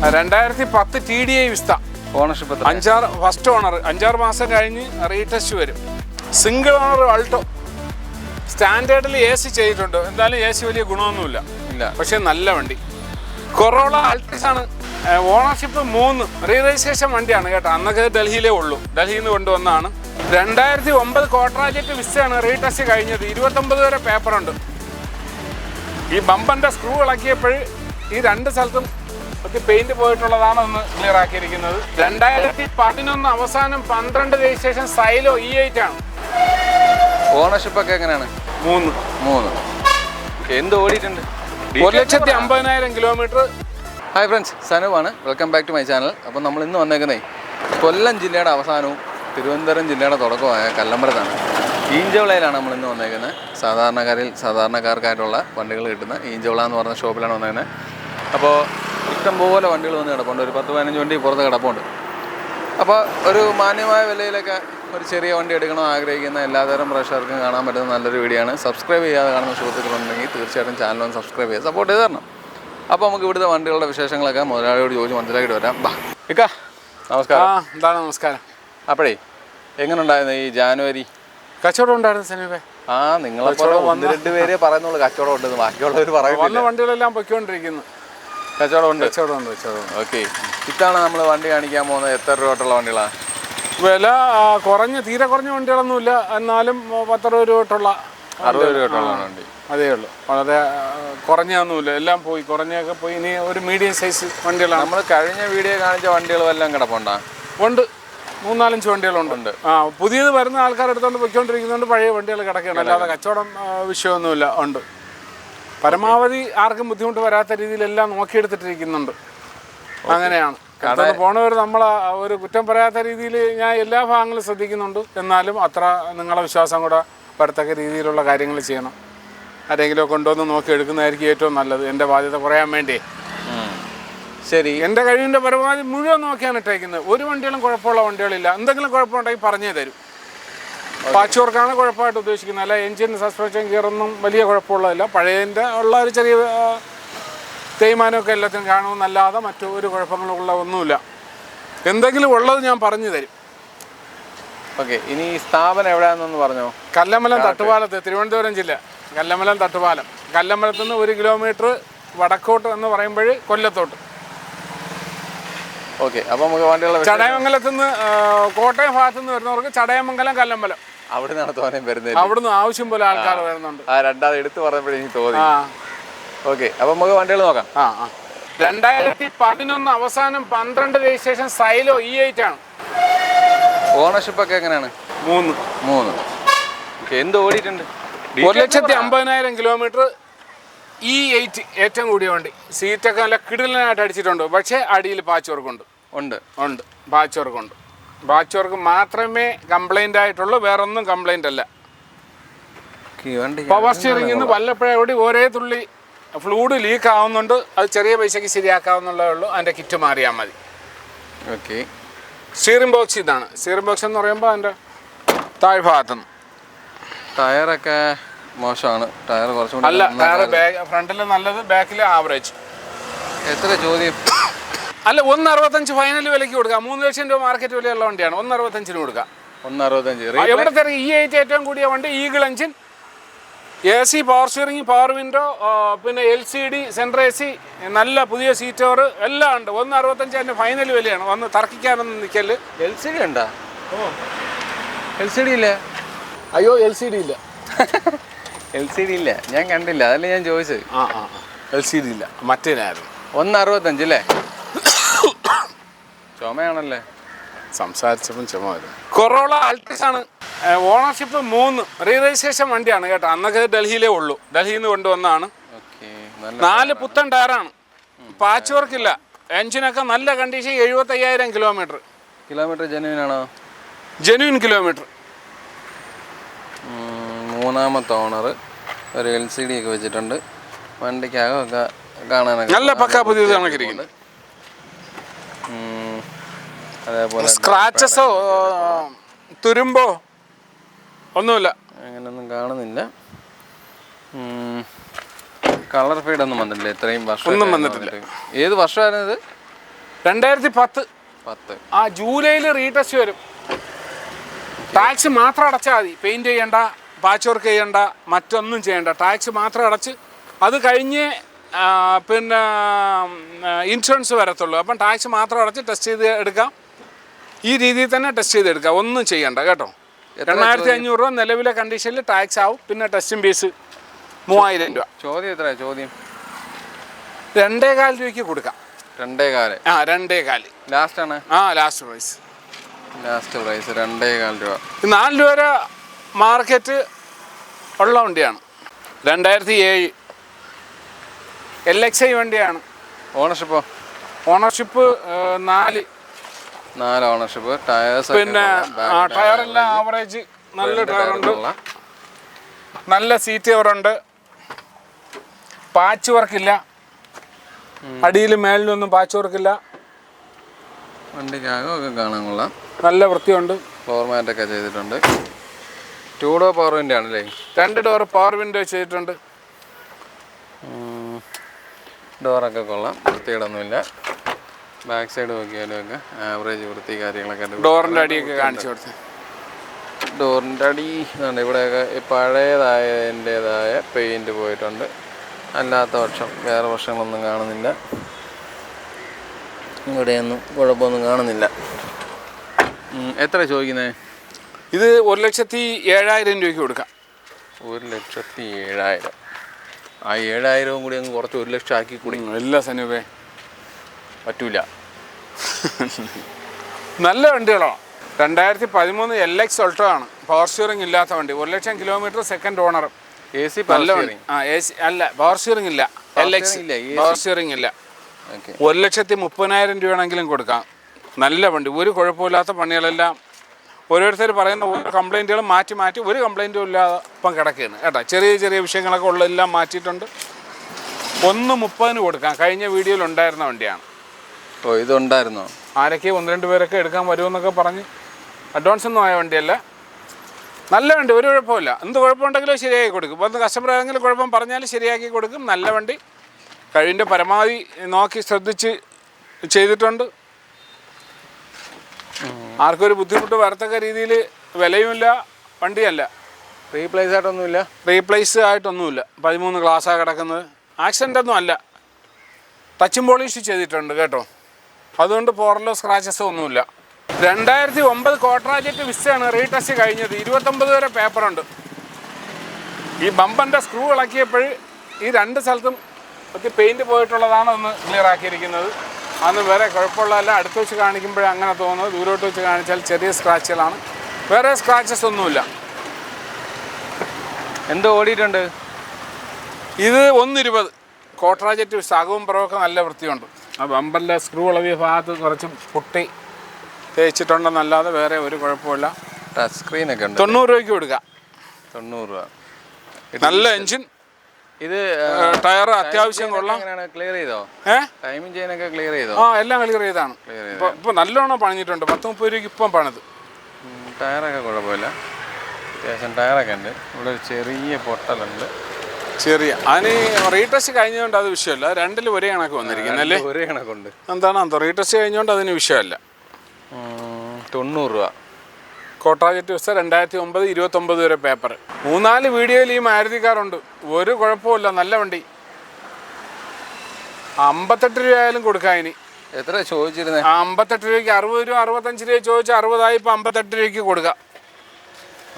2010 TDI Vista. Ownership first owner 5-6 മാസം കഴിഞ്ഞ് retest വരും. Single owner Alto. സ്റ്റാൻഡേർഡിൽ AC ചെയ്തിട്ടുണ്ട്. എന്തായാലും AC വലിയ ഗുണമൊന്നുമില്ല, പക്ഷെ നല്ല വണ്ടി. കൊറോള ആൾട്ടിസ് ആണ്. ഓണർഷിപ്പ് 3. റീ രജിസ്ട്രേഷൻ വണ്ടിയാണ് കേട്ടോ. അന്നൊക്കെ ഡൽഹിയിലേ ഉള്ളൂ, ഡൽഹിയിൽ നിന്ന് കൊണ്ടുവന്നതാണ്. 2009 കോട്രാജറ്റ് വിസ്തയാണ് റീടെസ്റ്റ് കഴിഞ്ഞത്. 29 വരെ പേപ്പറുണ്ട്. ഈ ബമ്പറിൻ്റെ സ്ക്രൂ ഇളക്കിയപ്പോൾ ഈ 2 സ്ഥലത്തും പെയിന്റ് പോയിട്ടുള്ളതാണ് ഒന്ന് ക്ലിയർ ആക്കിയിരിക്കുന്നത്. 2011 അവസാനം 12 രജിസ്ട്രേഷൻ സൈലോ E8 ആണ്. ഓണർഷിപ്പ് ഒക്കെ എങ്ങനെയാണ്? 3. എന്ത് ഓടിയിട്ടുണ്ട്? 1,50,000 കിലോമീറ്റർ. ഹായ് ഫ്രണ്ട്സ്, സനുവാണ്. Welcome back to my channel. അപ്പോൾ നമ്മൾ ഇന്ന് വന്നേക്കുന്നേ കൊല്ലം ജില്ലയുടെ അവസാനവും തിരുവനന്തപുരം ജില്ലയുടെ തുടക്കമായ കല്ലമ്പലത്താണ്. ഈഞ്ചവിളയിലാണ് നമ്മൾ ഇന്ന് വന്നേക്കുന്നത്. സാധാരണക്കാർക്കായിട്ടുള്ള വണ്ടികൾ കിട്ടുന്ന ഈഞ്ചവിള എന്ന് പറഞ്ഞ ഷോപ്പിലാണ് വന്നേക്കുന്നത്. അപ്പോൾ ഇഷ്ടംപോലെ വണ്ടികൾ വന്ന് കിടപ്പുണ്ട്. ഒരു 10-15 വണ്ടി പുറത്ത് കിടപ്പുണ്ട്. അപ്പോൾ ഒരു മാന്യമായ വിലയിലൊക്കെ ഒരു ചെറിയ വണ്ടി എടുക്കണമെന്ന് ആഗ്രഹിക്കുന്ന എല്ലാതരം പ്രേക്ഷകർക്കും കാണാൻ പറ്റുന്ന നല്ലൊരു വീഡിയോ ആണ്. സബ്സ്ക്രൈബ് ചെയ്യാതെ കാണുന്ന സുഹൃത്തുക്കളുണ്ടെങ്കിൽ തീർച്ചയായിട്ടും ചാനലൊന്ന് സബ്സ്ക്രൈബ് ചെയ്യുക, സപ്പോർട്ട് ചെയ്ത് തരണം. അപ്പോൾ നമുക്ക് ഇവിടുത്തെ വണ്ടികളുടെ വിശേഷങ്ങളൊക്കെ മുതലാളിയോട് ചോദിച്ച് മനസ്സിലാക്കിയിട്ട് വരാം. നമസ്കാരം. എന്താണ് നമസ്കാരം. അപ്പോഴേ എങ്ങനെ ഉണ്ടായിരുന്നു ഈ ജാനുവരി? കച്ചവടം ഉണ്ടായിരുന്നു സമീപേ. നിങ്ങളെപ്പോലെ 1-2 പേരെ പറയുന്നുള്ളൂ കച്ചവടം ഉണ്ടെന്ന്, ബാക്കിയുള്ളവർ പറയുന്നില്ല. വണ്ടികളെല്ലാം പൊയ്ക്കൊണ്ടിരിക്കുന്നു. കച്ചവടം ഉണ്ട്. ഓക്കെ. ഇതാണ് നമ്മൾ വണ്ടി കാണിക്കാൻ പോകുന്നത്. എത്ര രൂപ തൊട്ടുള്ള വണ്ടികളാണ്? വില തീരെ കുറഞ്ഞ വണ്ടികളൊന്നുമില്ല, എന്നാലും 10-60 രൂപ തൊട്ടുള്ള 60 രൂപ തൊട്ടുള്ള വണ്ടി അതേ ഉള്ളൂ. വളരെ കുറഞ്ഞൊന്നുമില്ല, എല്ലാം പോയി, കുറഞ്ഞൊക്കെ പോയി. ഇനി ഒരു മീഡിയം സൈസ് വണ്ടികളാണ്. നമ്മൾ കഴിഞ്ഞ വീഡിയോ കാണിച്ച വണ്ടികളും എല്ലാം കിടപ്പുണ്ടാ? ഉണ്ട്, 3-4 വണ്ടികളുണ്ട്. പുതിയത് വരുന്ന ആൾക്കാർ എടുത്തുകൊണ്ട് പൊയ്ക്കൊണ്ടിരിക്കുന്നുണ്ട്. പഴയ വണ്ടികൾ കിടക്കുകയാണ്. അല്ലാതെ കച്ചവടം വിഷയമൊന്നുമില്ല, ഉണ്ട്. പരമാവധി ആർക്കും ബുദ്ധിമുട്ട് വരാത്ത രീതിയിലെല്ലാം നോക്കിയെടുത്തിട്ടിരിക്കുന്നുണ്ട്. അങ്ങനെയാണ് പോണവർ. നമ്മൾ ഒരു കുറ്റം പറയാത്ത രീതിയിൽ ഞാൻ എല്ലാ ഭാഗങ്ങളും ശ്രദ്ധിക്കുന്നുണ്ട്. എന്നാലും അത്ര നിങ്ങളെ വിശ്വാസം കൂടെ വരത്തക്ക രീതിയിലുള്ള കാര്യങ്ങൾ ചെയ്യണം. ആരെങ്കിലും കൊണ്ടുവന്ന് നോക്കി എടുക്കുന്നതായിരിക്കും ഏറ്റവും നല്ലത്. എൻ്റെ ബാധ്യത കുറയാൻ വേണ്ടി ശരി, എൻ്റെ കഴിവിൻ്റെ പരമാവധി മുഴുവൻ നോക്കിയാണ് ഇട്ടേക്കുന്നത്. ഒരു വണ്ടികളും കുഴപ്പമുള്ള വണ്ടികളില്ല. എന്തെങ്കിലും കുഴപ്പമുണ്ടെങ്കിൽ പറഞ്ഞേ തരും. പാച്ച് വർക്കാണ് കുഴപ്പമായിട്ട് ഉദ്ദേശിക്കുന്നത്, അല്ല എൻജിൻ സസ്പെൻഷൻ ഗിയറൊന്നും വലിയ കുഴപ്പമുള്ളതില്ല. പഴയതിൻ്റെ ഉള്ള ഒരു ചെറിയ തേയ്മാനമൊക്കെ എല്ലാത്തിനും കാണുമെന്നല്ലാതെ മറ്റു ഒരു കുഴപ്പങ്ങളുള്ള ഒന്നുമില്ല. എന്തെങ്കിലും ഉള്ളത് ഞാൻ പറഞ്ഞു തരും. ഓക്കെ. ഇനി ഈ സ്ഥാപനം എവിടെയാണെന്നൊന്ന് പറഞ്ഞോ? കല്ലമ്പലം തട്ടുപാലത്ത്, തിരുവനന്തപുരം ജില്ല. കല്ലമ്പലം തട്ടുപാലം. കല്ലമ്പലത്ത് നിന്ന് 1 കിലോമീറ്റർ വടക്കോട്ട് എന്ന് പറയുമ്പോൾ കൊല്ലത്തോട്ട്. ഓക്കെ. അപ്പോൾ നമുക്ക് വണ്ടികളുടെ ചടയമംഗലത്ത് നിന്ന്, കോട്ടയം ഭാഗത്തു നിന്ന് വരുന്നവർക്ക് ചടയമംഗലം, കല്ലമ്പലം അവിടെ നിന്നാണ് തോനെ വരുന്നത്. അവിടുന്ന് ആവശ്യം പോലെ ആൾക്കാർ വരുന്നുണ്ട്. രണ്ടാമത് എടുത്ത് പറഞ്ഞപ്പോഴേ എനിക്ക് തോന്നി. ഓക്കെ. അപ്പോൾ നമുക്ക് വണ്ടികൾ നോക്കാം. 2011 അവസാനം 12 രജിസ്ട്രേഷൻ സൈലോ E8 ആണ്. ഓണർഷിപ്പ് ഒക്കെ എങ്ങനെയാണ്? 3. എന്ത് ഓടിയിട്ടുണ്ട്? 1,50,000 കിലോമീറ്റർ. E8 ഏറ്റവും കൂടിയ വണ്ടി. സീറ്റൊക്കെ നല്ല കിടിലനായിട്ട് അടിച്ചിട്ടുണ്ട്. പക്ഷേ അടിയിൽ പാച്ച് വർക്കുണ്ട്. പാച്ച് വർക്കുണ്ട്. പാച്ച് വർക്ക് മാത്രമേ കംപ്ലൈൻ്റ് ആയിട്ടുള്ളൂ, വേറൊന്നും കംപ്ലൈൻ്റ് അല്ല. പവർ സ്റ്റിയറിംഗിൽ നിന്ന് വല്ലപ്പോഴൂടി ഒരേ തുള്ളി ഫ്ലൂയിഡ് ലീക്ക് ആവുന്നുണ്ട്. അത് ചെറിയ പൈസയ്ക്ക് ശരിയാക്കാവുന്നുള്ളതേ ഉള്ളൂ. അതിൻ്റെ കിറ്റ് മാറിയാൽ മതി. ഓക്കെ. സ്റ്റിയറിംഗ് ബോക്സ് ഇതാണ്. സ്റ്റിയറിംഗ് ബോക്സ് എന്ന് പറയുമ്പോൾ അതിൻ്റെ താഴ്ഭാഗത്തുനിന്ന്. ടയറൊക്കെ മോശമാണ്. ടയർ കുറച്ചുകൂടി അല്ല, ടയർ ഫ്രണ്ടിൽ നല്ലത്, ബാക്കിൽ ആവറേജ്. എത്ര ചോദ്യം? അല്ല, 1,65 ഫൈനൽ വിലയ്ക്ക് കൊടുക്കാം. 3 ലക്ഷം രൂപ മാർക്കറ്റ് വിലയുള്ള വണ്ടിയാണ്. 1,65 കൊടുക്കാം. 1,65. എവിടത്തെ E8 ഏറ്റവും കൂടിയ വണ്ടി. Eagle engine, AC, power steering, power window, പിന്നെ LCD, സെൻട്രൽ AC, നല്ല പുതിയ സീറ്റ് കവർ എല്ലാം ഉണ്ട്. 1,65 അതിൻ്റെ ഫൈനൽ വിലയാണ്. വന്ന് തർക്കിക്കാനൊന്നും നിൽക്കല്. LCD ഉണ്ടോ? LCD ഇല്ല. അയ്യോ, LCD ഇല്ല. LCD ഇല്ല, ഞാൻ കണ്ടില്ല, അതല്ലേ ഞാൻ ചോദിച്ചത്. LCD ഇല്ല, മറ്റേനായിരുന്നു. 1,65 അല്ലേ? ചുമയാണല്ലേ? സംസാരിച്ചപ്പം ചുമ വരും. കൊറോള ആൾട്ടിസ് ആണ്. ഓണർഷിപ്പ് 3. റീ രജിസ്ട്രേഷൻ വണ്ടിയാണ് കേട്ടോ. അന്നൊക്കെ ഡൽഹിയിലേ ഉള്ളൂ, ഡൽഹിയിൽ നിന്ന് കൊണ്ടുവന്നതാണ്. 4 പുത്തൻ ടയറാണ്. പാച്ച് വർക്കില്ല. എഞ്ചിനൊക്കെ നല്ല കണ്ടീഷൻ. 75,000 കിലോമീറ്റർ. ജെന്യൂൻ ആണോ? Genuine kilometre. 3ാമത്തെ ഓണർ. ഒരു LCD ഒക്കെ വെച്ചിട്ടുണ്ട്. വണ്ടിക്കകമൊക്കെ കാണാനൊക്കെ നല്ല പക്കാ പുതിയത് കണക്കിരിക്കുന്നത്. അതേപോലെ സ്ക്രാച്ചസോ തുരുമ്പോ ഒന്നുമില്ല, അങ്ങനെയൊന്നും കാണുന്നില്ല. കളർ ഫെയ്ഡ് ഒന്നും വന്നിട്ടില്ല. ഇത്രയും വർഷം ഒന്നും വന്നിട്ടില്ല. ഏത് വർഷമായിരുന്നു ഇത്? 2010 ആ ജൂലൈയിൽ റീടെസ്റ്റ് വരും. ടാക്സ് മാത്രം അടച്ചാൽ മതി. പെയിൻറ്റ് ചെയ്യണ്ട, പാച്ച് വർക്ക് ചെയ്യണ്ട, മറ്റൊന്നും ചെയ്യണ്ട. ടാക്സ് മാത്രം അടച്ച് അത് കഴിഞ്ഞ് പിന്നെ ഇൻഷുറൻസ് വരത്തുള്ളൂ. അപ്പം ടാക്സ് മാത്രം അടച്ച് ടെസ്റ്റ് ചെയ്ത് എടുക്കാം. ഈ രീതിയിൽ തന്നെ ടെസ്റ്റ് ചെയ്തെടുക്കാം, ഒന്നും ചെയ്യണ്ട കേട്ടോ. 2500 രൂപ നിലവിലെ കണ്ടീഷനിൽ ടാക്സ് ആവും. പിന്നെ ടെസ്റ്റിംഗ് ഫീസ് 3000 രൂപ. ചോദ്യം എത്ര? ചോദ്യം 2.25 രൂപയ്ക്ക് കൊടുക്കാം. 2.25. 2.25 ലാസ്റ്റ് ആണ്. ലാസ്റ്റ് പ്രൈസ് 2.25 രൂപ. 4 രൂപ മാർക്കറ്റ് ഉള്ള വണ്ടിയാണ്. 2007 LXI വണ്ടിയാണ്. ഓണർഷിപ്പോ? Ownership 4 ownership. ടയേഴ്സ് പിന്നെ ടയറെല്ലാം ആവറേജ് നല്ല ടയറുണ്ട്, നല്ല സീറ്റ് കവറുണ്ട്, പാച്ച് വർക്കില്ല, അടിയിലും മേളിലൊന്നും പാച്ച് വർക്കില്ല. വണ്ടിക്കകമൊക്കെ കാണാൻ കൊള്ളാം, നല്ല വൃത്തിയുണ്ട്. ഫ്ലോർ മാറ്റൊക്കെ ചെയ്തിട്ടുണ്ട്. 2 ഡോർ പവർ വിൻഡോ ആണല്ലേ? 2 ഡോർ പവർ വിൻഡോ ചെയ്തിട്ടുണ്ട്. ഡോറൊക്കെ കൊള്ളാം, വൃത്തികേടൊന്നുമില്ല. ബാക്ക് സൈഡ് നോക്കിയാലും ഒക്കെ ആവറേജ് വൃത്തി കാര്യങ്ങളൊക്കെ. ഡോറിൻ്റെ അടിയൊക്കെ കാണിച്ചു കൊടുത്ത്. ഡോറിൻ്റെ അടി ഇവിടെയൊക്കെ പഴയതായതിൻ്റെതായ പെയിൻറ്റ് പോയിട്ടുണ്ട്. അല്ലാത്ത പക്ഷം വേറെ വർഷങ്ങളൊന്നും കാണുന്നില്ല. ഇവിടെയൊന്നും കുഴപ്പമൊന്നും കാണുന്നില്ല. എത്ര ചോദിക്കുന്നത്? ഇത് 1,07,000 രൂപയ്ക്ക് കൊടുക്കാം. 1,07,000. ആ 7,000 കൂടി അങ്ങ് കുറച്ച് 1 ലക്ഷം ആക്കി കൂടി. എല്ലാ സനൂപേ പറ്റൂല. നല്ല വണ്ടികളാണ്. 2013 LX ഓൾട്ടോ ആണ്. പവർ സ്റ്റിയറിംഗ് ഇല്ലാത്ത വണ്ടി. 1,00,000 കിലോമീറ്റർ, സെക്കൻഡ് ഓണർ. AC നല്ല വണ്ടി. AC അല്ല, പവർ സ്റ്റിയറിംഗ് ഇല്ല. LX പവർ സ്റ്റിയറിംഗ് ഇല്ല. 1,30,000 രൂപയാണെങ്കിലും കൊടുക്കാം. നല്ല വണ്ടി, ഒരു കുഴപ്പമില്ലാത്ത പണികളെല്ലാം. ഓരോരുത്തർ പറയുന്ന ഓരോ കംപ്ലൈൻറ്റുകളും മാറ്റി ഒരു കംപ്ലൈൻറ്റും ഇല്ലാതെ ഇപ്പം കിടക്കുകയാണ് കേട്ടോ. ചെറിയ വിഷയങ്ങളൊക്കെ ഉള്ളതെല്ലാം മാറ്റിയിട്ടുണ്ട്. 1,30,000 കൊടുക്കാം. കഴിഞ്ഞ വീഡിയോയിൽ ഉണ്ടായിരുന്ന വണ്ടിയാണ്. ഓ, ഇതുണ്ടായിരുന്നോ? ആരൊക്കെ 1-2 പേരൊക്കെ എടുക്കാൻ വരുമെന്നൊക്കെ പറഞ്ഞ് അഡ്വാൻസ് ഒന്നും ആയ വണ്ടിയല്ല. നല്ല വണ്ടി, ഒരു കുഴപ്പമില്ല. എന്ത് കുഴപ്പമുണ്ടെങ്കിലും ശരിയാക്കി കൊടുക്കും. വന്ന് കസ്റ്റമർ ഏതെങ്കിലും കുഴപ്പം പറഞ്ഞാൽ ശരിയാക്കി കൊടുക്കും. നല്ല വണ്ടി, കഴിവിൻ്റെ പരമാവധി നോക്കി ശ്രദ്ധിച്ച് ചെയ്തിട്ടുണ്ട്. ആർക്കും ഒരു ബുദ്ധിമുട്ട് വരത്തക്ക രീതിയിൽ വിലയുമില്ല, വണ്ടിയല്ല. റീപ്ലേസ് ആയിട്ടൊന്നുമില്ല. 13 ഗ്ലാസ്സാണ് കിടക്കുന്നത്. ആക്സിഡൻ്റ് ഒന്നും അല്ല. ടച്ചും പോളിഷ് ചെയ്തിട്ടുണ്ട് കേട്ടോ. അതുകൊണ്ട് പോറലോ സ്ക്രാച്ചസോ ഒന്നുമില്ല. 2009 കോട്രാജറ്റ് വിസ്റ്റയാണ് റീടെസ്റ്റ് കഴിഞ്ഞത്. 29 വരെ പേപ്പറുണ്ട്. ഈ ബമ്പറിൻ്റെ സ്ക്രൂ ഇളക്കിയപ്പോൾ ഈ 2 സ്ഥലത്തും ഒത്തിരി പെയിൻറ്റ് പോയിട്ടുള്ളതാണ് ഒന്ന് ക്ലിയർ ആക്കിയിരിക്കുന്നത്. അന്ന് വേറെ കുഴപ്പമുള്ളതല്ല. അടുത്ത് വെച്ച് കാണിക്കുമ്പോഴേ അങ്ങനെ തോന്നുന്നത്. ദൂരോട്ട് വെച്ച് കാണിച്ചാൽ ചെറിയ സ്ക്രാച്ചുകളാണ്, വേറെ സ്ക്രാച്ചസ് ഒന്നുമില്ല. എന്തോ ഓടിയിട്ടുണ്ട്. ഇത് 120 കോട്രാജറ്റ് വിസ്റ്റ. അകവും പുറമൊക്കെ നല്ല വൃത്തിയുണ്ട്. ആ ബമ്പറിലെ സ്ക്രൂ ഇളവിയ ഭാഗത്ത് കുറച്ച് പൊട്ടി തേച്ചിട്ടുണ്ടെന്നല്ലാതെ വേറെ ഒരു കുഴപ്പമില്ല. ടച്ച് സ്ക്രീനൊക്കെ ഉണ്ട്. 90 രൂപയ്ക്ക് കൊടുക്കാം. 90 രൂപ. നല്ല എൻജിൻ. ഇത് ടയർ അത്യാവശ്യം കൊള്ളാം. ക്ലിയർ ചെയ്തോ? ടൈമിംഗ് ചെയിനൊക്കെ ക്ലിയർ ചെയ്തോ? എല്ലാം ക്ലിയർ ചെയ്താണ്. ഇപ്പൊ നല്ലോണം പണിഞ്ഞിട്ടുണ്ട്. 10-30 രൂപയ്ക്ക് ഇപ്പം പണിത്. ടയറൊക്കെ കുഴപ്പമില്ല, അത്യാവശ്യം ടയറൊക്കെ ഉണ്ട്. ഇവിടെ ഒരു ചെറിയ പൊട്ടലുണ്ട്. അതിന് റീടെസ്റ്റ് കഴിഞ്ഞതുകൊണ്ട് അത് വിഷയമല്ല. 2ലും ഒരേ കണക്ക് വന്നിരിക്കുന്നല്ലേ? ഒരേ കണക്കുണ്ട്. എന്താണോ റീടെസ്റ്റ് കഴിഞ്ഞുകൊണ്ട് അതിന് വിഷയമല്ല. 90 രൂപ. കോട്രാജറ്റ് വിസ്റ്റ 2009 29 വരെ പേപ്പർ. 3-4 വീഡിയോയിൽ ഈ മാരുതി കാറുണ്ട്. ഒരു കുഴപ്പമില്ല, നല്ല വണ്ടി. 58 രൂപയായാലും കൊടുക്കാം. ഇനി എത്ര ചോദിച്ചിരുന്നത്? 58 രൂപയ്ക്ക് 60 രൂപ 65 രൂപ ചോദിച്ചാൽ 60 ഇപ്പം 58 രൂപയ്ക്ക് കൊടുക്കാം.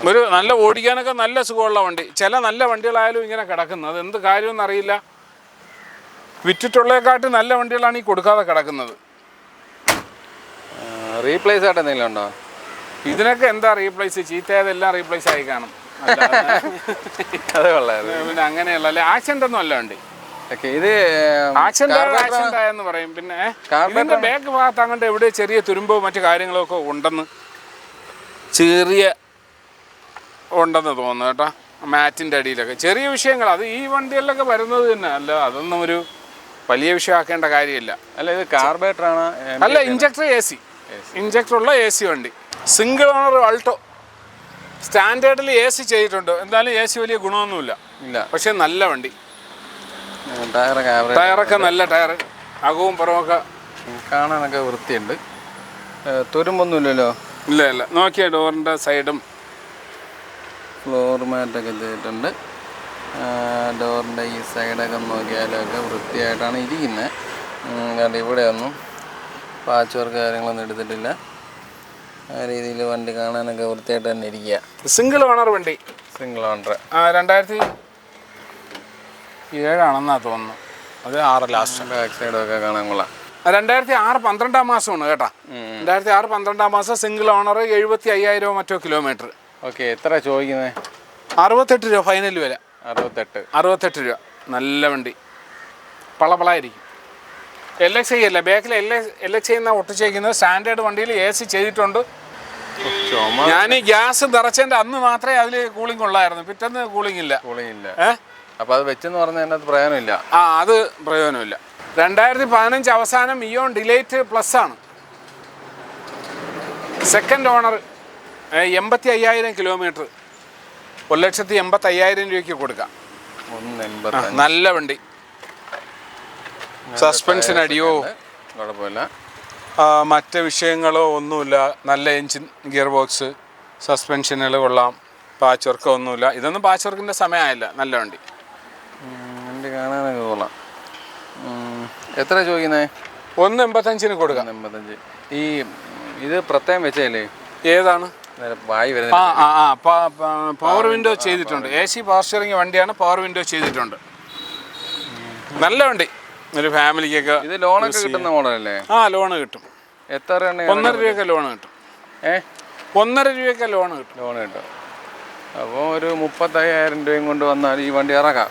ഒരു നല്ല ഓടിക്കാനൊക്കെ നല്ല സുഖമുള്ള വണ്ടി. ചില നല്ല വണ്ടികളായാലും ഇങ്ങനെ കിടക്കുന്നത് എന്ത് കാര്യമെന്ന് അറിയില്ല. വിറ്റിട്ടുള്ളതിനെക്കാട്ടി നല്ല വണ്ടികളാണ് ഈ കൊടുക്കാതെ കിടക്കുന്നത്. റീപ്ലേസ് ആയിട്ട് എന്തെങ്കിലും ഉണ്ടോ? ഇതിനൊക്കെ എന്താ റീപ്ലേസ്? ചീത്തയായതെല്ലാം റീപ്ലേസ് ആയി കാണും. അത് കൊള്ളായിരുന്നു. പിന്നെ അങ്ങനെയല്ല, അല്ലെ ആക്സിഡന്റ് ഒന്നും അല്ല വണ്ടി. ഇത് ആക്സിഡന്റ് ആയെന്ന് പറയും. പിന്നെ ഇതിന്റെ ബാക്ക് ഭാഗത്ത് അങ്ങോട്ട് എവിടെ ചെറിയ തുരുമ്പോ മറ്റു കാര്യങ്ങളോ ഒക്കെ ഉണ്ടെന്ന് ഉണ്ടെന്ന് തോന്നുന്നു കേട്ടോ. മാറ്റിൻ്റെ അടിയിലൊക്കെ ചെറിയ വിഷയങ്ങൾ. അത് ഈ വണ്ടികളിലൊക്കെ വരുന്നത് തന്നെ. അല്ല, അതൊന്നും ഒരു വലിയ വിഷയമാക്കേണ്ട കാര്യമില്ല. അല്ല, ഇത് കാർബറേറ്റർ ആണ്? അല്ല, ഇഞ്ചക്ടർ AC. ഇഞ്ചക്ടറുള്ള AC വണ്ടി. Single owner Alto. സ്റ്റാൻഡേർഡിൽ AC ചെയ്തിട്ടുണ്ട്. എന്തായാലും AC വലിയ ഗുണമൊന്നുമില്ല. പക്ഷെ നല്ല വണ്ടി. ടയറൊക്കെ നല്ല ടയർ. അകവും പുറമൊക്കെ കാണാനൊക്കെ വൃത്തിയുണ്ട്, തുരുമ്പൊന്നുമില്ലല്ലോ. ഇല്ല ഇല്ല, നോക്കിയ ഡോറിൻ്റെ സൈഡും ഫ്ലോർ മാറ്റൊക്കെ ചെയ്തിട്ടുണ്ട്. ഡോറിൻ്റെ ഈ സൈഡൊക്കെ നോക്കിയാലൊക്കെ വൃത്തിയായിട്ടാണ് ഇരിക്കുന്നത്. കാരണം ഇവിടെ ഒന്നും പാച്ച് വർക്ക് കാര്യങ്ങളൊന്നും എടുത്തിട്ടില്ല. ആ രീതിയിൽ വണ്ടി കാണാനൊക്കെ വൃത്തിയായിട്ട് തന്നെ ഇരിക്കുക. സിംഗിൾ ഓണർ വണ്ടി, സിംഗിൾ ഓണർ. 2007 തോന്നുന്നു, അത് 6 ലാസ്റ്റ്. ബാക്ക് സൈഡൊക്കെ കാണാൻ കൊള്ളാം. 2006 12 മാസമാണ് കേട്ടോ. 2006 12 മാസം, സിംഗിൾ ഓണർ, 75,000 മറ്റോ കിലോമീറ്റർ. ഓക്കെ, എത്ര ചോദിക്കുന്നത്? 68 രൂപ ഫൈനൽ വില. 68 രൂപ. നല്ല വണ്ടി, പളപളായിരിക്കും. LXI അല്ല, ബാക്കിൽ LXI എന്നാണ് ഒട്ടിച്ചേക്കുന്നത്. സ്റ്റാൻഡേർഡ് വണ്ടിയിൽ AC ചെയ്തിട്ടുണ്ട്. ഞാൻ ഈ ഗ്യാസ് നിറച്ചതിൻ്റെ അന്ന് മാത്രമേ അതിൽ കൂളിംഗ് ഉള്ളായിരുന്നു, പിറ്റേന്ന് കൂളിംഗ് ഇല്ല. അപ്പോൾ അത് വെച്ചെന്ന് പറഞ്ഞാൽ അതിനകത്ത് പ്രയോജനമില്ല. അത് പ്രയോജനമില്ല. 2015 അവസാനം ഇയോൺ ഡിലൈറ്റ് പ്ലസ് ആണ്. സെക്കൻഡ് ഓണർ, 85,000 കിലോമീറ്റർ, 1,85,000 രൂപയ്ക്ക് കൊടുക്കാം. നല്ല വണ്ടി. സസ്പെൻഷൻ അടിയോ കുഴപ്പമില്ല, മറ്റ് വിഷയങ്ങളോ ഒന്നുമില്ല. നല്ല എൻജിൻ, ഗിയർ ബോക്സ്, സസ്പെൻഷനുകൾ കൊള്ളാം. പാച്ച് വർക്ക് ഒന്നുമില്ല. ഇതൊന്നും പാച്ച് വർക്കിൻ്റെ സമയമായില്ല. നല്ല വണ്ടി. വണ്ടി കാണാനൊക്കെ കൊള്ളാം. എത്ര ചോദിക്കുന്നത്? 1,85,000 കൊടുക്കാം. 1,85,000. ഈ ഇത് പ്രത്യേകം വെച്ചല്ലേ? ഏതാണ്? വായി വരുന്നത്. പവർ വിൻഡോ ചെയ്തിട്ടുണ്ട്. AC പവർ സ്റ്റിയറിംഗ് വണ്ടിയാണ്, പവർ വിൻഡോ ചെയ്തിട്ടുണ്ട്. നല്ല വണ്ടി, ഒരു ഫാമിലിക്കൊക്കെ. ഇത് ലോണൊക്കെ കിട്ടുന്ന മോഡലല്ലേ? ലോണ് കിട്ടും. എത്ര രൂപ? 1.5 രൂപയൊക്കെ ലോണ് കിട്ടും. 1.5 രൂപയൊക്കെ ലോണ് കിട്ടും. അപ്പോൾ ഒരു 35,000 രൂപയും കൊണ്ട് വന്നാൽ ഈ വണ്ടി ഇറക്കാം.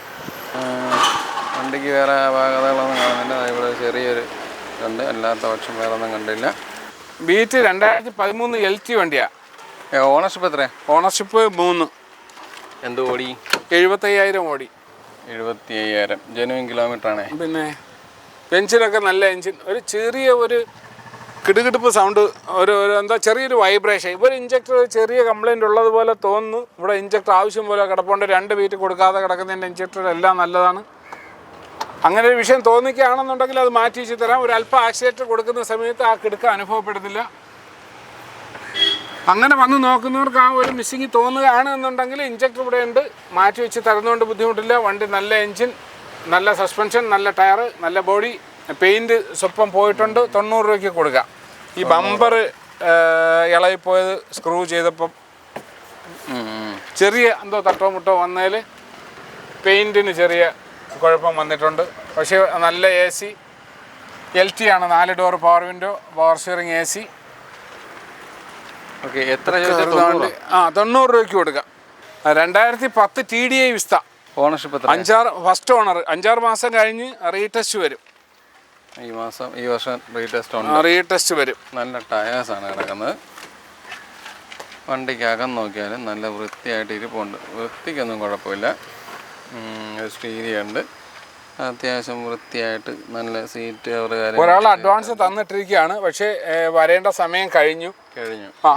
വണ്ടിക്ക് വേറെ അപാകതകളൊന്നും കാണുന്നില്ല. ഇവിടെ ചെറിയൊരു ഉണ്ട്, അല്ലാത്ത പക്ഷം വേറെ ഒന്നും കണ്ടില്ല. ബീറ്റ് 2013 LT വണ്ടിയാണ്. ഓണർഷിപ്പ് എത്ര? ഓണർഷിപ്പ് 3. എന്ത് ഓടി? 75,000 ഓടി. 75,000 ജെനുവിൻ കിലോമീറ്റർ ആണ്. പിന്നെ എഞ്ചിനൊക്കെ നല്ല എഞ്ചിൻ. ഒരു ചെറിയ ഒരു കിടുകിടുപ്പ് സൗണ്ട്, ഒരു എന്താ ചെറിയൊരു വൈബ്രേഷൻ. ഇപ്പോൾ ഇഞ്ചക്ടർ ചെറിയ കംപ്ലൈൻറ്റ് ഉള്ളതുപോലെ തോന്നുന്നു. ഇവിടെ ഇഞ്ചക്ടർ ആവശ്യം പോലെ കിടപ്പുണ്ട്. 2 ബീറ്റ് കൊടുക്കാതെ കിടക്കുന്നതിൻ്റെ ഇഞ്ചക്ടർ എല്ലാം നല്ലതാണ്. അങ്ങനെ ഒരു വിഷയം തോന്നിക്കുകയാണെന്നുണ്ടെങ്കിൽ അത് മാറ്റി വെച്ച് തരാം. ഒരു അല്പം ആക്സിലേറ്റർ കൊടുക്കുന്ന സമയത്ത് ആ കിടുക്ക അനുഭവപ്പെടുന്നില്ല. അങ്ങനെ വന്ന് നോക്കുന്നവർക്ക് ആ ഒരു മിസ്സിങ് തോന്നുകയാണ് എന്നുണ്ടെങ്കിൽ ഇഞ്ചക്ടർ ഇവിടെ ഉണ്ട്, മാറ്റി വെച്ച് തരുന്നതുകൊണ്ട് ബുദ്ധിമുട്ടില്ല. വണ്ടി നല്ല എൻജിൻ, നല്ല സസ്പെൻഷൻ, നല്ല ടയർ, നല്ല ബോഡി. പെയിൻറ്റ് സ്വപ്പം പോയിട്ടുണ്ട്. 90 രൂപയ്ക്ക് കൊടുക്കാം. ഈ ബമ്പർ ഇളകിപ്പോയത് സ്ക്രൂ ചെയ്തപ്പം ചെറിയ എന്തോ തട്ടോ മുട്ടോ വന്നതിൽ പെയിൻറ്റിന് ചെറിയ കുഴപ്പം വന്നിട്ടുണ്ട്. പക്ഷേ നല്ല AC, LT ആണ്. 4 door power window, power steering AC. Okay, എത്ര? 90 രൂപയ്ക്ക് കൊടുക്കാം. 2010 TDI വിസ്ത. ഓണർഷിപ്പ് എത്ര? 5 ഫസ്റ്റ് ഓണർ. 5-6 മാസം കഴിഞ്ഞ് റീടെസ്റ്റ് വരും. ഈ വർഷം റീടെസ്റ്റ് വരും. നല്ല ടയേഴ്സാണ് കിടക്കുന്നത്. വണ്ടിക്കകം നോക്കിയാലും നല്ല വൃത്തിയായിട്ട് ഇരിപ്പുണ്ട്. വൃത്തിക്കൊന്നും കുഴപ്പമില്ല. സ്റ്റീരിയോ ഉണ്ട്, അത്യാവശ്യം വൃത്തിയായിട്ട് നല്ല സീറ്റ് കവർ കാര്യം. ഒരാൾ അഡ്വാൻസ് തന്നിട്ടിരിക്കുകയാണ്, പക്ഷേ വരേണ്ട സമയം കഴിഞ്ഞു.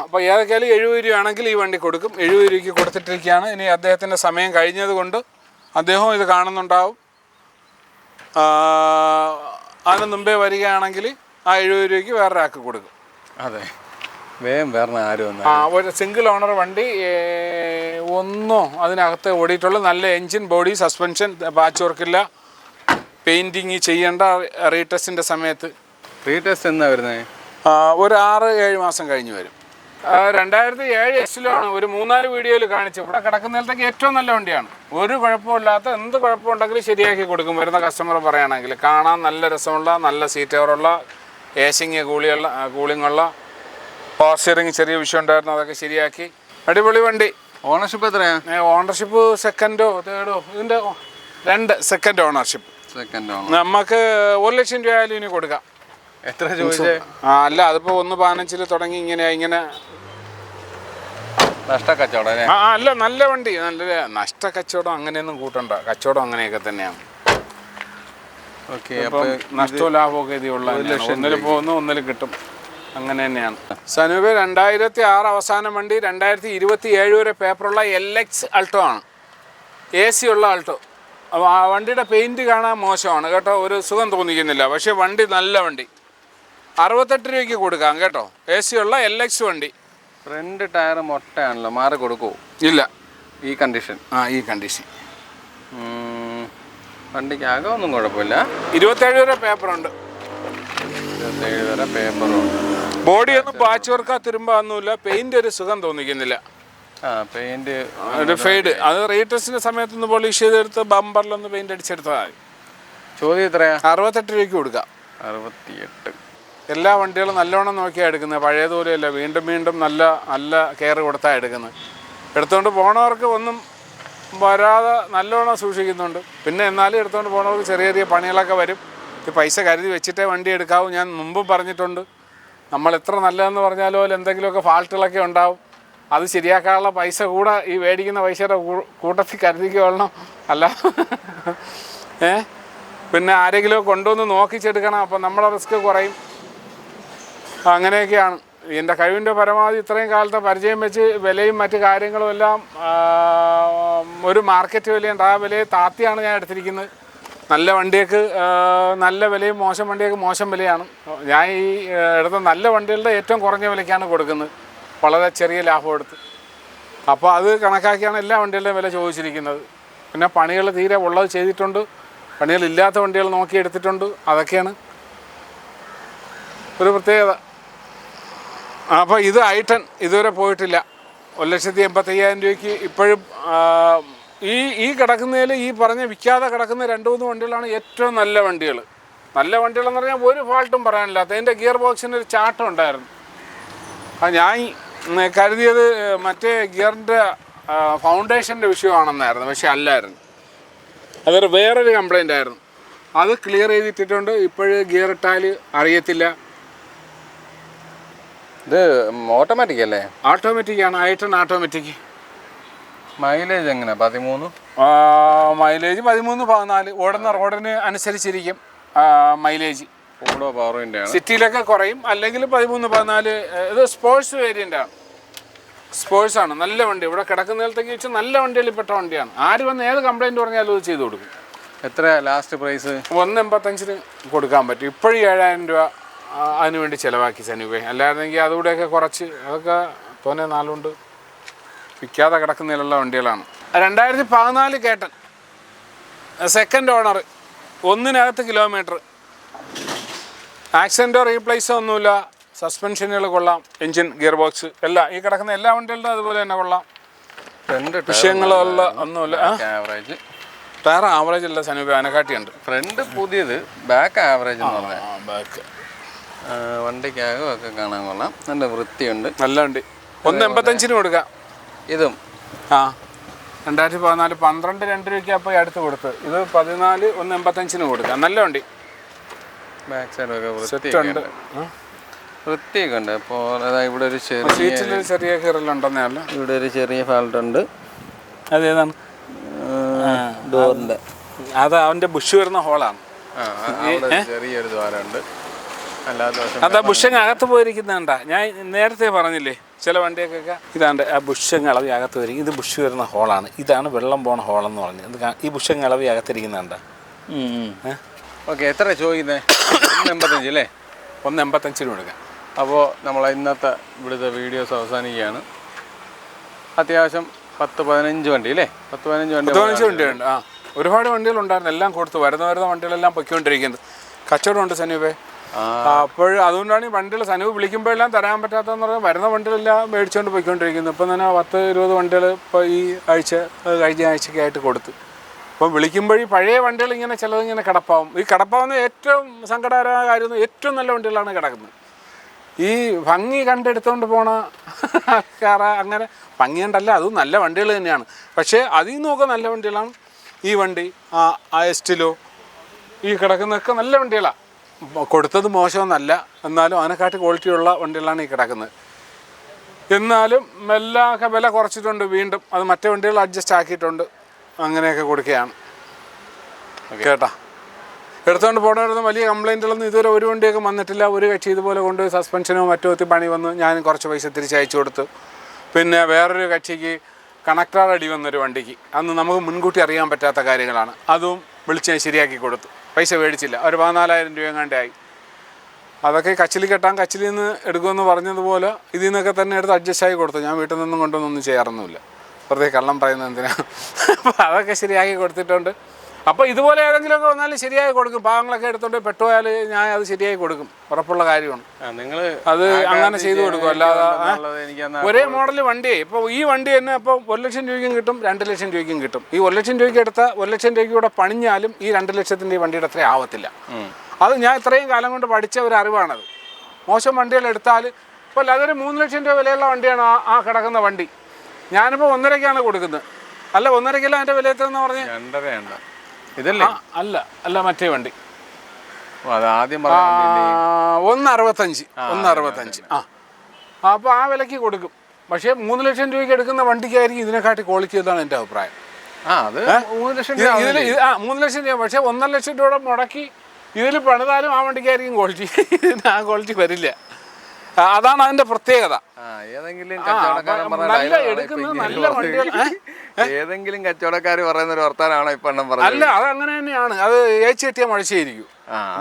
അപ്പോൾ ഏതൊക്കെയാലും 70 രൂപയാണെങ്കിൽ ഈ വണ്ടി കൊടുക്കും. 70 രൂപയ്ക്ക് കൊടുത്തിട്ടിരിക്കുകയാണ്. ഇനി അദ്ദേഹത്തിൻ്റെ സമയം കഴിഞ്ഞത് കൊണ്ട് അദ്ദേഹവും ഇത് കാണുന്നുണ്ടാവും. അതിന് മുമ്പേ വരികയാണെങ്കിൽ ആ 70 രൂപയ്ക്ക് വേറൊരാൾക്ക് കൊടുക്കും. അതെ, വേഗം വേറെ ആരും. ഒരു സിംഗിൾ ഓണർ വണ്ടി, ഒന്നോ അതിനകത്ത് ഓടിയിട്ടുള്ള നല്ല എൻജിൻ, ബോഡി, സസ്പെൻഷൻ, പാച്ച് വർക്കില്ല, പെയിൻറ്റിങ് ചെയ്യേണ്ട. റീടെസ്റ്റിൻ്റെ സമയത്ത്. റീടെസ്റ്റ് എന്നാ വരുന്നത്? ഒരു 6-7 മാസം കഴിഞ്ഞ് വരും. 2007 എക്സിലാണ്. ഒരു 3-4 വീഡിയോയിൽ കാണിച്ചു. ഇവിടെ കിടക്കുന്നിടത്തേക്ക് ഏറ്റവും നല്ല വണ്ടിയാണ്. ഒരു കുഴപ്പമില്ലാത്ത, എന്ത് കുഴപ്പമുണ്ടെങ്കിലും ശരിയാക്കി കൊടുക്കും വരുന്ന കസ്റ്റമർ പറയുകയാണെങ്കിൽ. കാണാൻ നല്ല രസമുള്ള, നല്ല സീറ്റ് കവറുള്ള, ഏസിങ് കൂളിംഗ് ഉള്ള, പവർ സ്റ്റിയറിംഗ് ചെറിയ വിഷയം ഉണ്ടായിരുന്നു, അതൊക്കെ ശരിയാക്കി. അടിപൊളി വണ്ടി. ഓണർഷിപ്പ് എത്രയാണ്? ഓണർഷിപ്പ് സെക്കൻഡോ തേർഡോ, ഇതിൻ്റെ 2 സെക്കൻഡ് ഓണർഷിപ്പ്. നമുക്ക് 1 ലക്ഷം രൂപ ആയാലും ഇനി കൊടുക്കാം. എത്ര ചോദിച്ചേ? അല്ല, അതിപ്പോൾ 1.15 തുടങ്ങി ഇങ്ങനെ നഷ്ടക്കച്ചവടം. അല്ല, നല്ല വണ്ടി. നല്ല നഷ്ടക്കച്ചവടം അങ്ങനെയൊന്നും കൂട്ടണ്ട. കച്ചവടം അങ്ങനെയൊക്കെ തന്നെയാണ്. നഷ്ടവും ലാഭമൊക്കെ ഇതിലുള്ള 1 പോകുന്നു, 1 കിട്ടും. അങ്ങനെ തന്നെയാണ്. സനൂപ് 2006 അവസാനം വണ്ടി. 2027 വരെ പേപ്പറുള്ള LX അൾട്ടോ ആണ്. AC ഉള്ള അൾട്ടോ. അപ്പോൾ ആ വണ്ടിയുടെ പെയിൻറ്റ് കാണാൻ മോശമാണ് കേട്ടോ, ഒരു സുഖം തോന്നിക്കുന്നില്ല. പക്ഷേ വണ്ടി നല്ല വണ്ടി. 68 രൂപയ്ക്ക് കൊടുക്കാം കേട്ടോ. AC ഉള്ള LX വണ്ടി. ഫ്രണ്ട് ടയർ മൊട്ടയാണല്ലോ, മാറി കൊടുക്കുമോ? ഇല്ല, ഈ കണ്ടീഷൻ. ഈ കണ്ടീഷൻ. വണ്ടിക്ക് അകമൊന്നും കുഴപ്പമില്ല. 27 വരെ പേപ്പറുണ്ട്. 27 വരെ പേപ്പറുണ്ട്. ബോഡിയൊന്നും പാച്ച് വർക്കാ തിരുമ്പാന്നുമില്ല. പെയിന്റ് ഒരു സുഖം തോന്നിക്കുന്നില്ല. പെയിന്റ് ഒരു ഫെയ്ഡ്. അത് റീടെസ്റ്റിന്റെ സമയത്തൊന്ന് പോളിഷ് ചെയ്തെടുത്ത് ബമ്പറിലൊന്ന് പെയിന്റ് അടിച്ചെടുത്തതാണ്. ചോദ്യം എത്രയാ? 68 രൂപയ്ക്ക് കൊടുക്കാം. 68. എല്ലാ വണ്ടികളും നല്ലോണം നോക്കിയാണ് എടുക്കുന്നത്. പഴയതുപോലെയല്ല, വീണ്ടും വീണ്ടും നല്ല നല്ല കെയർ കൊടുത്താണ് എടുക്കുന്നത്. എടുത്തുകൊണ്ട് പോണവർക്ക് ഒന്നും വരാതെ നല്ലോണം സൂക്ഷിക്കുന്നുണ്ട്. പിന്നെ എന്നാലും എടുത്തുകൊണ്ട് പോണവർക്ക് ചെറിയ ചെറിയ പണികളൊക്കെ വരും. ഈ പൈസ കരുതി വെച്ചിട്ടേ വണ്ടി എടുക്കാവൂ. ഞാൻ മുമ്പും പറഞ്ഞിട്ടുണ്ട്, നമ്മൾ എത്ര നല്ലതെന്ന് പറഞ്ഞാലും അതിൽ എന്തെങ്കിലുമൊക്കെ ഫാൾട്ടുകളൊക്കെ ഉണ്ടാവും. അത് ശരിയാക്കാനുള്ള പൈസ കൂടെ ഈ മേടിക്കുന്ന പൈസയുടെ കൂട്ടത്തിൽ കരുതിക്കൊള്ളണം. അല്ല പിന്നെ ആരെങ്കിലും കൊണ്ടുവന്ന് നോക്കിച്ചെടുക്കണം. അപ്പം നമ്മുടെ റിസ്ക് കുറയും. അങ്ങനെയൊക്കെയാണ്. എൻ്റെ കഴിവിൻ്റെ പരമാവധി ഇത്രയും കാലത്തെ പരിചയം വെച്ച് വിലയും മറ്റു കാര്യങ്ങളും എല്ലാം ഒരു മാർക്കറ്റ് വിലയുണ്ട്. ആ വിലയെ താത്തിയാണ് ഞാൻ എടുത്തിരിക്കുന്നത്. നല്ല വണ്ടിയൊക്കെ നല്ല വിലയും മോശം വണ്ടിയൊക്കെ മോശം വിലയാണ്. ഞാൻ ഈ എടുത്ത നല്ല വണ്ടികളുടെ ഏറ്റവും കുറഞ്ഞ വിലയ്ക്കാണ് കൊടുക്കുന്നത്, വളരെ ചെറിയ ലാഭം എടുത്ത്. അപ്പോൾ അത് കണക്കാക്കിയാണ് എല്ലാ വണ്ടികളുടെയും വില ചോദിച്ചിരിക്കുന്നത്. പിന്നെ പണികൾ തീരെ ഉള്ളത് ചെയ്തിട്ടുണ്ട്, പണികളില്ലാത്ത വണ്ടികൾ നോക്കി എടുത്തിട്ടുണ്ട്. അതൊക്കെയാണ് ഒരു പ്രത്യേകത. അപ്പോൾ ഇത് I10 ഇതുവരെ പോയിട്ടില്ല. 1,85,000 രൂപയ്ക്ക് ഇപ്പോഴും ഈ കിടക്കുന്നതിൽ ഈ പറഞ്ഞ വിൽക്കാതെ കിടക്കുന്ന 2-3 വണ്ടികളാണ് ഏറ്റവും നല്ല വണ്ടികൾ. നല്ല വണ്ടികളെന്ന് പറഞ്ഞാൽ ഒരു ഫാൾട്ടും പറയാനില്ലാത്ത. അതിൻ്റെ ഗിയർ ബോക്സിന് ഒരു ചാട്ടം ഉണ്ടായിരുന്നു. ഞാൻ കരുതിയത് മറ്റേ ഗിയറിൻ്റെ ഫൗണ്ടേഷൻ്റെ വിഷയമാണെന്നായിരുന്നു. പക്ഷെ അല്ലായിരുന്നു, അതൊരു വേറൊരു കംപ്ലൈൻ്റ് ആയിരുന്നു. അത് ക്ലിയർ ചെയ്തിട്ടിട്ടുണ്ട്. ഇപ്പോഴും ഗിയർ ഇട്ടാൽ അറിയത്തില്ല. ഇത് ഓട്ടോമാറ്റിക് അല്ലേ? ഓട്ടോമാറ്റിക്കാണ്. I10 automatic. മൈലേജ് എങ്ങനെ? 13. മൈലേജ് 13-14. ഓടുന്ന റോഡിന് അനുസരിച്ചിരിക്കും മൈലേജ്. കൂടോ പവറിൻ്റെ ആണ്. സിറ്റിയിലൊക്കെ കുറയും, അല്ലെങ്കിൽ 13-14. ഇത് സ്പോർട്സ് വേരിയൻ്റാണ്. സ്പോർട്സാണ്. നല്ല വണ്ടി. ഇവിടെ കിടക്കുന്നിടത്തേക്ക് വെച്ച് നല്ല വണ്ടികളിൽ പെട്ട വണ്ടിയാണ്. ആര് വന്ന് ഏത് കംപ്ലൈൻറ്റ് പറഞ്ഞാലും അത് ചെയ്ത് കൊടുക്കും. എത്ര ലാസ്റ്റ് പ്രൈസ്? 185 കൊടുക്കാൻ പറ്റും. ഇപ്പോഴും 7,000 രൂപ അതിനുവേണ്ടി ചിലവാക്കി സനൂപേ. അല്ലായിരുന്നെങ്കിൽ അതുകൂടെയൊക്കെ കുറച്ച്, അതൊക്കെ തോന്നെ നാളുകൊണ്ട് വിൽക്കാതെ കിടക്കുന്നതിലുള്ള വണ്ടികളാണ്. 2014 കേട്ടൻ, സെക്കൻഡ് ഓണർ, 1 കിലോമീറ്റർ. ആക്സിഡൻറ്റോ റീപ്ലേസോ ഒന്നുമില്ല. സസ്പെൻഷനുകൾ കൊള്ളാം, എൻജിൻ, ഗിയർ ബോക്സ് എല്ലാം ഈ കിടക്കുന്ന എല്ലാ വണ്ടികളുടെ അതുപോലെ തന്നെ കൊള്ളാം. വിഷയങ്ങളുള്ള ഒന്നുമില്ല. ആവറേജ് ടയർ ആവറേജ് അല്ല സനൂപ, അതിനെക്കാട്ടിയുണ്ട്. ഫ്രണ്ട് പുതിയത്, ബാക്ക് ആവറേജ് എന്ന് പറഞ്ഞാൽ. ബാക്ക് വണ്ടിക്കകമൊക്കെ കാണാൻ കൊള്ളാം, നല്ല വൃത്തിയുണ്ട്, നല്ല വണ്ടി. 185 കൊടുക്കാം. ഇതും 2014 12 2 രൂപയ്ക്ക് അപ്പോൾ അടുത്ത് കൊടുത്ത്. ഇത് 14 185 കൊടുക്കാം. നല്ല വണ്ടി. ബാക്ക് സൈഡൊക്കെ വൃത്തിയുണ്ട്. വൃത്തിയൊക്കെ ഉണ്ട്. അപ്പോൾ അതായത് ഇവിടെ ഒരു ചെറിയ കീറലുണ്ടെന്നേ അല്ല. ഇവിടെ ഒരു ചെറിയ ഫാൾട്ട് ഉണ്ട്. അതേതാണ്? ഡോറിൻ്റെ. അത് അവൻ്റെ ബുഷ് വരുന്ന ഹോളാണ്. ചെറിയൊരു ദ്വാരമുണ്ട്. അതാ ബുഷങ്ങ് അകത്ത് പോയിരിക്കുന്നുണ്ടാ. ഞാൻ നേരത്തെ പറഞ്ഞില്ലേ, ചില വണ്ടിയൊക്കെ ഇതാണ്ട് ആ ബുഷങ്ങ് ഇളവി അകത്ത് വരും. ഇത് ബുഷ് വരുന്ന ഹോളാണ്. ഇതാണ് വെള്ളം പോണ ഹോളെന്ന് പറഞ്ഞു. ഇത് ഈ ബുഷങ്ങ് ഇളവി അകത്തിരിക്കുന്നുണ്ടാ. ഓക്കെ, എത്ര ചോദിക്കുന്നത്? 185 അല്ലേ? 185 കൊടുക്കാം. അപ്പോൾ നമ്മൾ ഇന്നത്തെ ഇവിടുത്തെ വീഡിയോസ് അവസാനിക്കുകയാണ്. അത്യാവശ്യം 10-15 വണ്ടി അല്ലേ? 10-15 വണ്ടിയുണ്ട്. ഒരുപാട് വണ്ടികളുണ്ടായിരുന്നു. എല്ലാം കൊടുത്തു. വരുന്ന വണ്ടികളെല്ലാം പൊയ്ക്കൊണ്ടിരിക്കുന്നത്. കച്ചവടമുണ്ട് സനൂപേ. അപ്പോൾ അതുകൊണ്ടാണ് ഈ വണ്ടികൾ സനൂപ് വിളിക്കുമ്പോഴെല്ലാം തരാൻ പറ്റാത്തതെന്ന് പറഞ്ഞാൽ വരുന്ന വണ്ടികളെല്ലാം മേടിച്ചുകൊണ്ട് പോയിക്കൊണ്ടിരിക്കുന്നത്. ഇപ്പം തന്നെ 10-20 വണ്ടികൾ ഇപ്പോൾ ഈ ആഴ്ച കഴിഞ്ഞ ആഴ്ചയ്ക്ക് ആയിട്ട് കൊടുത്തു. അപ്പം വിളിക്കുമ്പോഴീ പഴയ വണ്ടികൾ ഇങ്ങനെ ചിലതിങ്ങനെ കിടപ്പാവും. ഈ കിടപ്പാവുന്ന ഏറ്റവും സങ്കടകരമായ കാര്യം, ഏറ്റവും നല്ല വണ്ടികളാണ് കിടക്കുന്നത്. ഈ ഭംഗി കണ്ടെടുത്തുകൊണ്ട് പോണ ആൾക്കാർ അങ്ങനെ ഭംഗി കണ്ടല്ല, അതും നല്ല വണ്ടികൾ തന്നെയാണ്. പക്ഷേ അതിൽ നിന്നൊക്കെ നല്ല വണ്ടികളാണ് ഈ വണ്ടി. എസ്റ്റിലോ ഈ കിടക്കുന്നതൊക്കെ നല്ല വണ്ടികളാണ്. കൊടുത്തത് മോശമൊന്നല്ല, എന്നാലും അതിനെക്കാട്ടി ക്വാളിറ്റിയുള്ള വണ്ടികളാണ് ഈ കിടക്കുന്നത്. എന്നാലും എല്ലാം വില കുറച്ചിട്ടുണ്ട്. വീണ്ടും അത് മറ്റേ വണ്ടികൾ അഡ്ജസ്റ്റ് ആക്കിയിട്ടുണ്ട്. അങ്ങനെയൊക്കെ കൊടുക്കുകയാണ് കേട്ടാ. എടുത്തുകൊണ്ട് പോകണമായിരുന്നു. വലിയ കംപ്ലൈൻറ്റുകളൊന്നും ഇതുവരെ ഒരു വണ്ടിയൊക്കെ വന്നിട്ടില്ല. ഒരു കക്ഷി ഇതുപോലെ കൊണ്ട് സസ്പെൻഷനോ മറ്റോ ഒത്തിരി പണി വന്ന് ഞാൻ കുറച്ച് പൈസ തിരിച്ചയച്ചു കൊടുത്തു. പിന്നെ വേറൊരു കക്ഷിക്ക് കണക്ടർ അടി വന്നൊരു വണ്ടിക്ക്, അന്ന് നമുക്ക് മുൻകൂട്ടി അറിയാൻ പറ്റാത്ത കാര്യങ്ങളാണ്. അതും വിളിച്ച് ശരിയാക്കി കൊടുത്തു. പൈസ മേടിച്ചില്ല. ഒരു 14,000 രൂപ എങ്ങാണ്ടായി. അതൊക്കെ കച്ചിലി കെട്ടാൻ കച്ചിലിൽ നിന്ന് എടുക്കുമെന്ന് പറഞ്ഞതുപോലെ ഇതിൽ നിന്നൊക്കെ തന്നെ എടുത്ത് അഡ്ജസ്റ്റ് ആക്കി കൊടുത്തു. ഞാൻ വീട്ടിൽ നിന്നും കൊണ്ടൊന്നും ചെയ്യാറൊന്നുമില്ല, വെറുതെ കള്ളം പറയുന്നത് എന്തിനാ. അപ്പോൾ അതൊക്കെ ശരിയാക്കി കൊടുത്തിട്ടുണ്ട്. അപ്പോൾ ഇതുപോലെ ഏതെങ്കിലുമൊക്കെ വന്നാലും ശരിയായി കൊടുക്കും. പാവങ്ങളൊക്കെ എടുത്തുകൊണ്ട് പെട്ടുപോയാൽ ഞാൻ അത് ശരിയായി കൊടുക്കും, ഉറപ്പുള്ള കാര്യമാണ്. നിങ്ങൾ അത് അങ്ങനെ ചെയ്തു കൊടുക്കും. അല്ലാതെ ഒരേ മോഡൽ വണ്ടിയെ ഇപ്പോൾ ഈ വണ്ടി തന്നെ ഇപ്പോൾ 1 ലക്ഷം രൂപയ്ക്കും കിട്ടും, 2 ലക്ഷം രൂപയ്ക്കും കിട്ടും. ഈ 1 ലക്ഷം രൂപയ്ക്ക് എടുത്താൽ 1 ലക്ഷം രൂപയ്ക്ക് കൂടെ പണിഞ്ഞാലും ഈ 2 ലക്ഷത്തിൻ്റെ ഈ വണ്ടിയുടെ അത്രയും ആവത്തില്ല. അത് ഞാൻ ഇത്രയും കാലം കൊണ്ട് പഠിച്ച ഒരു അറിവാണത്. മോശം വണ്ടികൾ എടുത്താൽ ഇപ്പോൾ അതൊരു 3 ലക്ഷം രൂപ വിലയുള്ള വണ്ടിയാണ് ആ കിടക്കുന്ന വണ്ടി. ഞാനിപ്പോൾ 1.5-ക്കാണ് കൊടുക്കുന്നത്. അല്ല 1.5-ക്കല്ല അതിൻ്റെ വില എത്രയെന്ന് പറഞ്ഞ് 2.5 ഇതല്ലേ? അല്ല മറ്റേ വണ്ടി ആദ്യം 1.65. അപ്പോൾ ആ വിലയ്ക്ക് കൊടുക്കും. പക്ഷേ 3 ലക്ഷം രൂപയ്ക്ക് എടുക്കുന്ന വണ്ടിക്കായിരിക്കും ഇതിനെക്കാട്ടി ക്വാളിറ്റി എന്നാണ് എൻ്റെ അഭിപ്രായം. 3 ലക്ഷം രൂപ 3 ലക്ഷം രൂപ. പക്ഷേ 1.5 ലക്ഷം രൂപ മുടക്കി ഇതിൽ പണിതാലും ആ വണ്ടിക്കായിരിക്കും ക്വാളിറ്റി. ഇതിന് ആ ക്വാളിറ്റി വരില്ല. അതാണ് അതിൻ്റെ പ്രത്യേകത. നല്ല എടുക്കുന്ന നല്ല വണ്ടികൾ ഏതെങ്കിലും കച്ചവടക്കാർ പറയുന്ന ഒരു വർത്താനാണോ ഇപ്പൊ പറഞ്ഞത്? അല്ല, അത് അങ്ങനെ തന്നെയാണ്. അത് ഏച്ചെട്ടിയ മഴച്ചായിരിക്കും.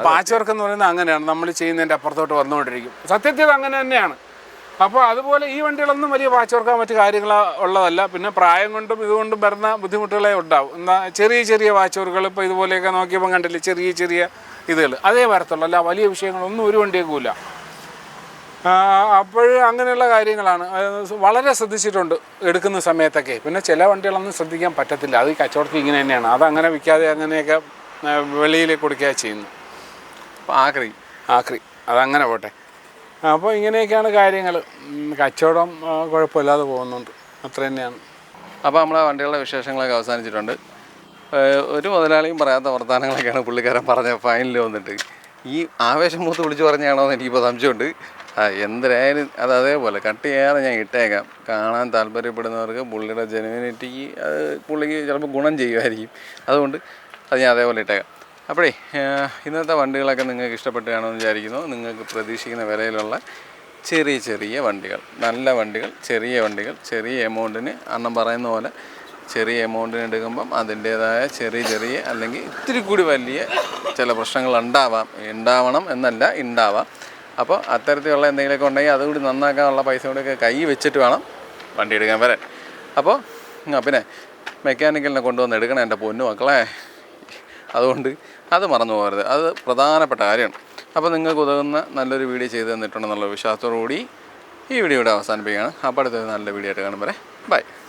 പാച്ച് വർക്ക് എന്ന് പറയുന്നത് അങ്ങനെയാണ്, നമ്മൾ ചെയ്യുന്നതിൻ്റെ അപ്പുറത്തോട്ട് വന്നുകൊണ്ടിരിക്കും. സത്യത്തിൽ അങ്ങനെ തന്നെയാണ്. അപ്പോൾ അതുപോലെ ഈ വണ്ടികളൊന്നും വലിയ പാച്ച് വർക്കാൻ മറ്റു കാര്യങ്ങൾ ഉള്ളതല്ല. പിന്നെ പ്രായം കൊണ്ടും ഇതുകൊണ്ടും വരുന്ന ബുദ്ധിമുട്ടുകളെ ഉണ്ടാവും. എന്താ ചെറിയ ചെറിയ വാച്ച് വർക്കുകൾ ഇപ്പോൾ ഇതുപോലെയൊക്കെ നോക്കിയപ്പോൾ കണ്ടില്ലേ, ചെറിയ ചെറിയ ഇതുകൾ അതേ വരത്തുള്ളൂ. അല്ല വലിയ വിഷയങ്ങളൊന്നും ഒരു വണ്ടിയേക്കുമില്ല. അപ്പോൾ അങ്ങനെയുള്ള കാര്യങ്ങളാണ് വളരെ ശ്രദ്ധിച്ചിട്ടുണ്ട് എടുക്കുന്ന സമയത്തൊക്കെ. പിന്നെ ചില വണ്ടികളൊന്നും ശ്രദ്ധിക്കാൻ പറ്റത്തില്ല. അത് ഈ കച്ചവടത്തിൽ ഇങ്ങനെ തന്നെയാണ്. അതങ്ങനെ വിൽക്കാതെ അങ്ങനെയൊക്കെ വെളിയിലേക്ക് കൊടുക്കുക ചെയ്യുന്നു. ആക്രി അതങ്ങനെ പോട്ടെ. അപ്പോൾ ഇങ്ങനെയൊക്കെയാണ് കാര്യങ്ങൾ. കച്ചവടം കുഴപ്പമില്ലാതെ പോകുന്നുണ്ട്, അത്ര തന്നെയാണ്. അപ്പോൾ നമ്മളെ വണ്ടികളുടെ വിശേഷങ്ങളൊക്കെ അവസാനിച്ചിട്ടുണ്ട്. ഒരു മുതലാളിയും പറയാത്ത വർത്തമാനങ്ങളൊക്കെയാണ് പുള്ളിക്കാരൻ പറഞ്ഞ ഫൈനലിൽ വന്നിട്ട്. ഈ ആവേശം മൂത്ത് വിളിച്ച് പറഞ്ഞാണോ എന്ന് എനിക്കിപ്പോൾ സംശയമുണ്ട്. എന്തായാലും അത് അതേപോലെ കട്ട് ചെയ്യാതെ ഞാൻ ഇട്ടേക്കാം. കാണാൻ താല്പര്യപ്പെടുന്നവർക്ക് പുള്ളിയുടെ ജെനുവിനിറ്റിക്ക് അത് പുള്ളിക്ക് ചിലപ്പോൾ ഗുണം ചെയ്യുമായിരിക്കും. അതുകൊണ്ട് അത് ഞാൻ അതേപോലെ ഇട്ടേക്കാം. അപ്പോഴേ ഇന്നത്തെ വണ്ടികളൊക്കെ നിങ്ങൾക്ക് ഇഷ്ടപ്പെട്ട് കാണുമെന്ന് വിചാരിക്കുന്നു. നിങ്ങൾക്ക് പ്രതീക്ഷിക്കുന്ന വിലയിലുള്ള ചെറിയ ചെറിയ വണ്ടികൾ, നല്ല വണ്ടികൾ, ചെറിയ വണ്ടികൾ, ചെറിയ എമൗണ്ടിന് അണ്ണം പറയുന്ന പോലെ ചെറിയ എമൗണ്ടിന് എടുക്കുമ്പം അതിൻ്റേതായ ചെറിയ ചെറിയ അല്ലെങ്കിൽ ഇത്തിരി കൂടി വലിയ ചില പ്രശ്നങ്ങൾ ഉണ്ടാവണം എന്നല്ല, ഉണ്ടാവാം. അപ്പോൾ അത്തരത്തിലുള്ള എന്തെങ്കിലുമൊക്കെ ഉണ്ടെങ്കിൽ അതുകൂടി നന്നാക്കാനുള്ള പൈസ കൂടെയൊക്കെ കൈ വെച്ചിട്ട് വേണം വണ്ടി എടുക്കാൻ വരാൻ. അപ്പോൾ പിന്നെ മെക്കാനിക്കലിനെ കൊണ്ടുവന്ന് എടുക്കണം എൻ്റെ പൊന്നു മക്കളെ. അതുകൊണ്ട് അത് മറന്നു പോകരുത്, അത് പ്രധാനപ്പെട്ട കാര്യമാണ്. അപ്പോൾ നിങ്ങൾക്ക് ഉതകുന്ന നല്ലൊരു വീഡിയോ ചെയ്ത് തന്നിട്ടുണ്ടെന്നുള്ള വിശ്വാസത്തോടു കൂടി ഈ വീഡിയോ ഇവിടെ അവസാനിപ്പിക്കുകയാണ്. അപ്പോൾ അടുത്തൊരു നല്ല വീഡിയോ ആയിട്ട് കാണും വരെ ബൈ.